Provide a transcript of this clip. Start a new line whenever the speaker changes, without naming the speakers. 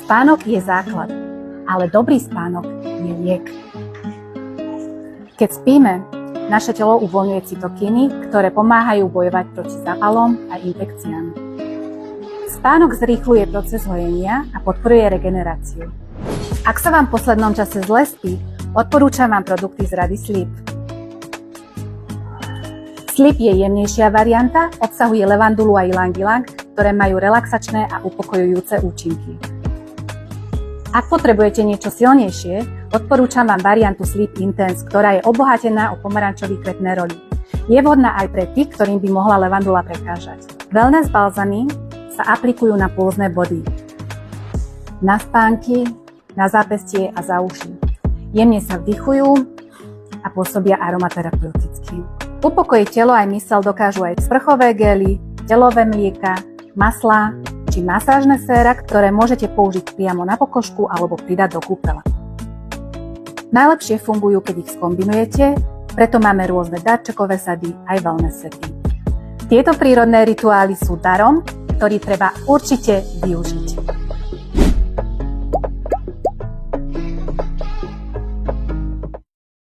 Spánok je základ, ale dobrý spánok je liek. Keď spíme, naše telo uvoľňuje cytokíny, ktoré pomáhajú bojovať proti zápalom a infekciám. Spánok zrýchľuje proces hojenia a podporuje regeneráciu. Ak sa vám v poslednom čase zle spí, odporúčam vám produkty z rady Sleep. Sleep je jemnejšia varianta, obsahuje levandulu a ylang-ylang, ktoré majú relaxačné a upokojujúce účinky. Ak potrebujete niečo silnejšie, odporúčam vám variantu Sleep Intense, ktorá je obohatená o pomarančový kvetneroli. Je vhodná aj pre tých, ktorým by mohla levandula prekážať. Wellness balzamy sa aplikujú na pulzné body, na spánky, na zápestie a za uši. Jemne sa vdychujú a pôsobia aromaterapeuticky. Upokojiť telo aj myseľ dokážu aj sprchové gély, telové mlieka, maslá či masážne séra, ktoré môžete použiť priamo na pokožku alebo pridať do kúpela. Najlepšie fungujú, keď ich skombinujete, preto máme rôzne darčekové sady aj wellness sety. Tieto prírodné rituály sú darom, ktorý treba určite využiť.